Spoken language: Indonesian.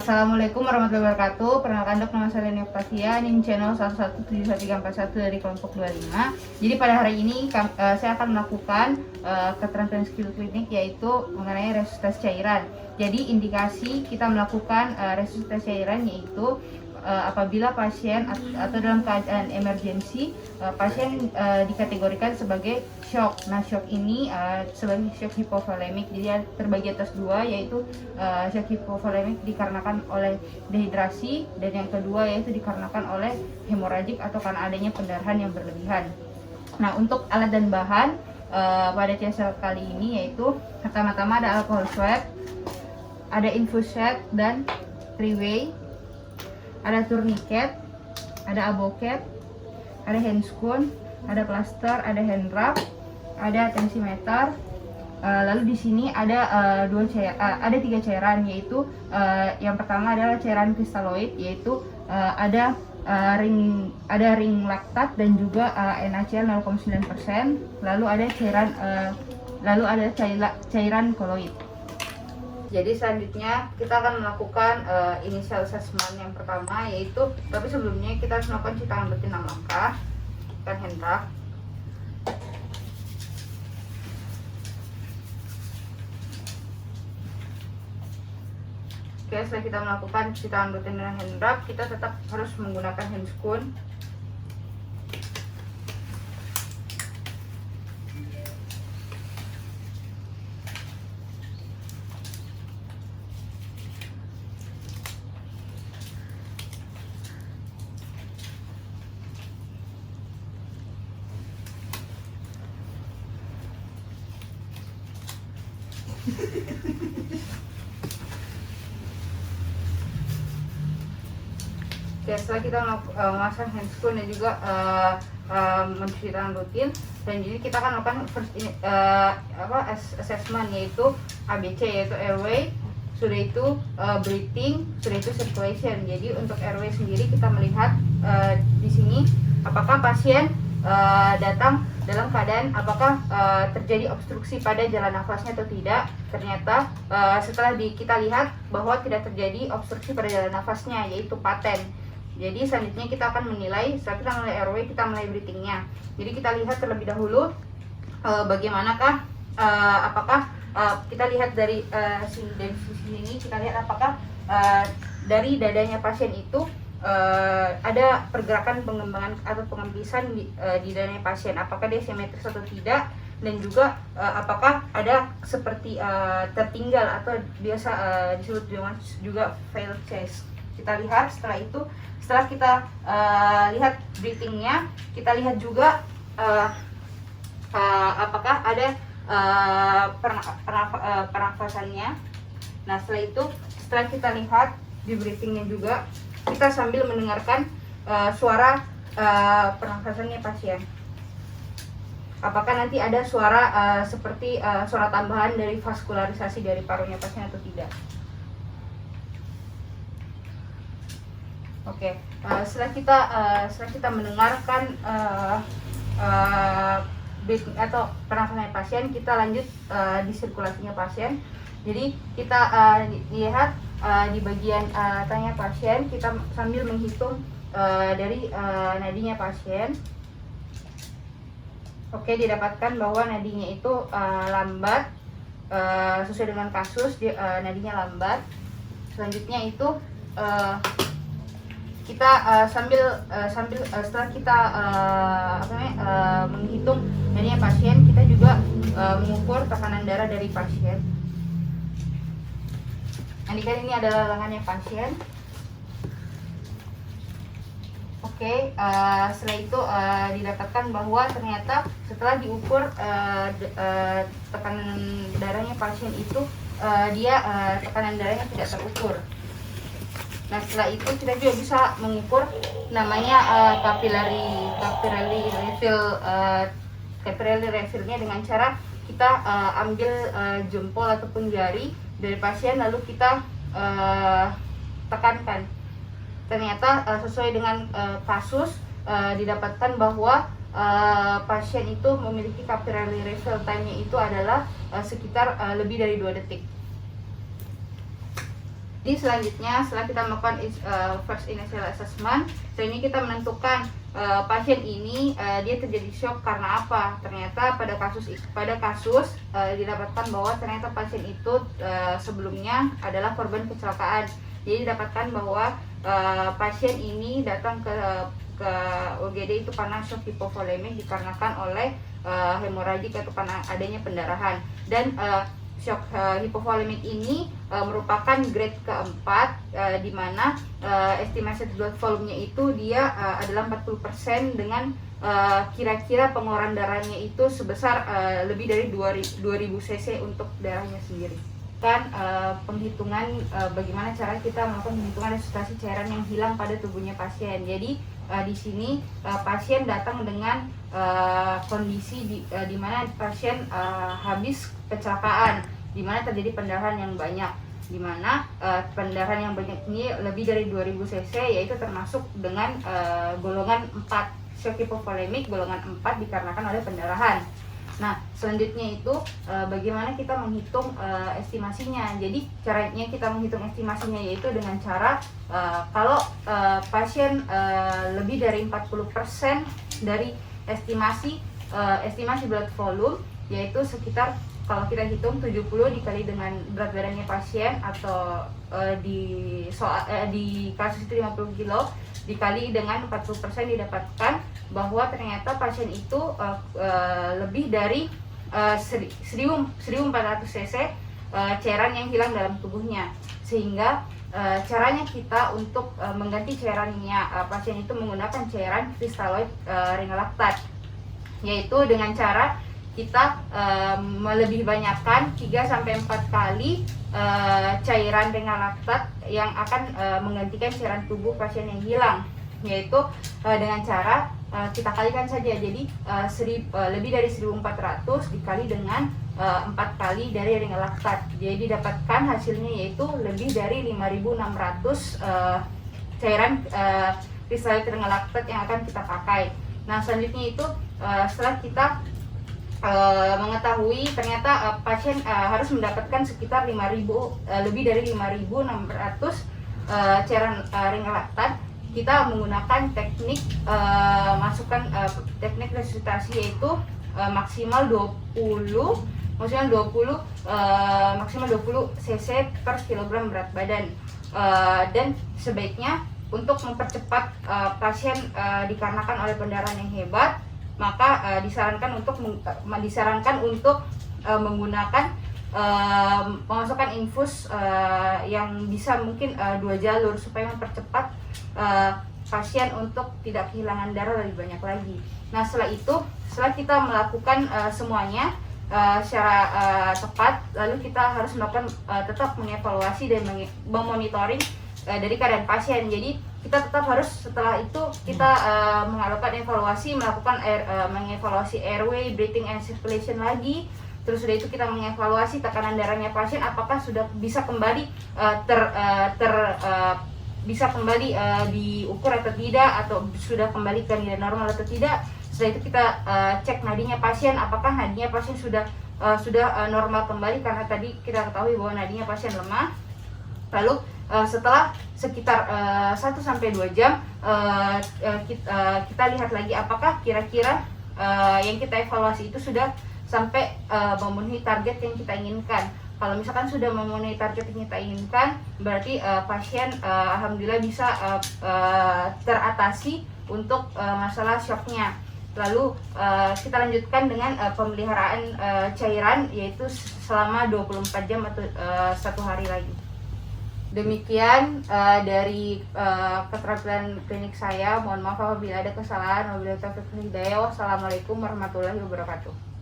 Assalamualaikum warahmatullahi wabarakatuh. Perkenalkan dok, nama saya Leni Octavia, NIM channel 1171341 dari kelompok 25. Jadi pada hari ini saya akan melakukan keterampilan skill klinik, yaitu mengenai resusitasi cairan. Jadi indikasi kita melakukan resusitasi cairan yaitu apabila pasien atau dalam keadaan emergensi, pasien dikategorikan sebagai shock. Nah, shock ini sebagai shock hipovolemik. Jadi terbagi atas dua, yaitu shock hipovolemik dikarenakan oleh dehidrasi, dan yang kedua yaitu dikarenakan oleh hemoragik atau karena adanya pendarahan yang berlebihan. Nah, untuk alat dan bahan pada CSL kali ini yaitu pertama-tama ada alcohol swab, ada infus set dan 3-way, ada tourniquet, ada aboket, ada handscoon, ada plaster, ada hand wrap, ada tensimeter. Lalu di sini ada ada 3 cairan, yaitu yang pertama adalah cairan kristaloid, yaitu ada ring laktat dan juga NaCl 0,9%. Lalu ada cairan koloid. Jadi selanjutnya kita akan melakukan initial assessment yang pertama, yaitu tapi sebelumnya kita harus melakukan cuci tangan rutin 6 langkah dan hand wrap. Oke, setelah kita melakukan cuci tangan rutin dengan hand wrap, kita tetap harus menggunakan handscoon. Oke, setelah kita memasang handscoon dan juga mencuci tangan rutin, dan jadi kita akan melakukan assessment, yaitu ABC, yaitu airway, sudah itu breathing, sudah itu circulation. Jadi untuk airway sendiri kita melihat di sini apakah pasien datang dalam keadaan apakah terjadi obstruksi pada jalan nafasnya atau tidak. Ternyata setelah kita lihat bahwa tidak terjadi obstruksi pada jalan nafasnya, yaitu paten. Jadi selanjutnya kita akan menilai, setelah kita mulai airway, kita mulai breathingnya. Jadi kita lihat terlebih dahulu bagaimanakah apakah kita lihat dari sisi ini, kita lihat apakah dari dadanya pasien itu ada pergerakan pengembangan atau pengembisan di dadanya pasien, apakah dia simetris atau tidak, dan juga apakah ada seperti tertinggal atau biasa disebut juga failed chest. Kita lihat setelah kita lihat breathingnya, kita lihat juga apakah ada pernafasannya. Nah, setelah kita lihat di breathingnya juga, kita sambil mendengarkan suara pernafasannya pasien. Apakah nanti ada suara seperti suara tambahan dari vaskularisasi dari parunya pasien atau tidak. Oke, setelah kita mendengarkan breathing atau pernafasan pasien, kita lanjut di sirkulasinya pasien. Jadi kita lihat di bagian tanya pasien, kita sambil menghitung dari nadinya pasien. Oke, didapatkan bahwa nadinya itu lambat, sesuai dengan kasus nadinya lambat. Selanjutnya itu kita setelah kita menghitung nadinya pasien, kita juga mengukur tekanan darah dari pasien. Andaikan ini adalah lengannya pasien. Oke, setelah itu didapatkan bahwa ternyata setelah diukur tekanan darahnya pasien itu tekanan darahnya tidak terukur. Nah, setelah itu kita juga bisa mengukur namanya capillary refillnya dengan cara kita ambil jempol ataupun jari dari pasien, lalu kita tekankan. Ternyata sesuai dengan kasus didapatkan bahwa pasien itu memiliki capillary refill time-nya itu adalah sekitar lebih dari 2 detik. Jadi selanjutnya setelah kita melakukan first initial assessment, setelah ini kita menentukan pasien ini dia terjadi shock karena apa. Ternyata pada kasus didapatkan bahwa ternyata pasien itu sebelumnya adalah korban kecelakaan. Jadi didapatkan bahwa pasien ini datang ke UGD itu karena shock hipovolemik dikarenakan oleh hemoragik atau karena adanya pendarahan. Dan shock hipovolemik ini merupakan grade keempat, di mana estimated blood volume-nya itu dia adalah 40% dengan kira-kira pengeluaran darahnya itu sebesar lebih dari 2000 cc untuk darahnya sendiri. Kan penghitungan bagaimana cara kita melakukan penghitungan resustasi cairan yang hilang pada tubuhnya pasien. Jadi di sini pasien datang dengan kondisi di mana pasien habis kecelakaan, di mana terjadi pendarahan yang banyak, di mana pendarahan yang banyak ini lebih dari 2000 cc, yaitu termasuk dengan golongan 4, shock hipovolemik golongan 4 dikarenakan oleh pendarahan. Nah, selanjutnya itu bagaimana kita menghitung estimasinya. Jadi caranya kita menghitung estimasinya yaitu dengan cara kalau pasien lebih dari 40% dari estimasi blood volume, yaitu sekitar, kalau kita hitung 70 dikali dengan berat badannya pasien, atau di kasus itu 50 kilo dikali dengan 40%, didapatkan bahwa ternyata pasien itu lebih dari 1400 cc cairan yang hilang dalam tubuhnya. Sehingga caranya kita untuk mengganti cairannya pasien itu menggunakan cairan kristaloid ringalaktat, yaitu dengan cara kita melebih banyakkan 3-4 kali cairan ringalaktat yang akan menggantikan cairan tubuh pasien yang hilang, yaitu dengan cara kita kalikan saja. Jadi lebih dari 1400 dikali dengan 4 kali dari ringalaktat, jadi didapatkan hasilnya yaitu lebih dari 5600 cairan kristaloid ringalaktat yang akan kita pakai. Nah, selanjutnya itu setelah kita mengetahui ternyata pasien harus mendapatkan sekitar 5.000 lebih dari 5.600 cairan ringalaktat, kita menggunakan teknik teknik resusitasi, yaitu maksimal 20 cc per kilogram berat badan. Dan sebaiknya untuk mempercepat pasien dikarenakan oleh pendarahan yang hebat, maka disarankan untuk menggunakan memasukkan infus yang bisa mungkin 2 jalur supaya mempercepat pasien untuk tidak kehilangan darah lebih banyak lagi. Nah, setelah kita melakukan semuanya secara tepat, lalu kita harus melakukan tetap mengevaluasi dan memonitoring dari keadaan pasien. Jadi kita tetap harus, setelah itu kita melakukan evaluasi, mengevaluasi airway, breathing and circulation lagi. Terus sudah itu kita mengevaluasi tekanan darahnya pasien apakah sudah bisa kembali diukur atau tidak, atau sudah kembali ke nilai normal atau tidak. Setelah itu kita cek nadinya pasien, apakah nadinya pasien sudah normal kembali, karena tadi kita ketahui bahwa nadinya pasien lemah. Lalu setelah sekitar 1-2 jam kita lihat lagi apakah kira-kira yang kita evaluasi itu sudah sampai memenuhi target yang kita inginkan. Kalau misalkan sudah memenuhi target yang kita inginkan, berarti pasien alhamdulillah bisa teratasi untuk masalah shocknya. Lalu kita lanjutkan dengan pemeliharaan cairan, yaitu selama 24 jam atau 1 hari lagi. Demikian dari keterampilan klinik saya. Mohon maaf apabila ada kesalahan. Wabillahi taufiq wal hidayah. Wassalamualaikum warahmatullahi wabarakatuh.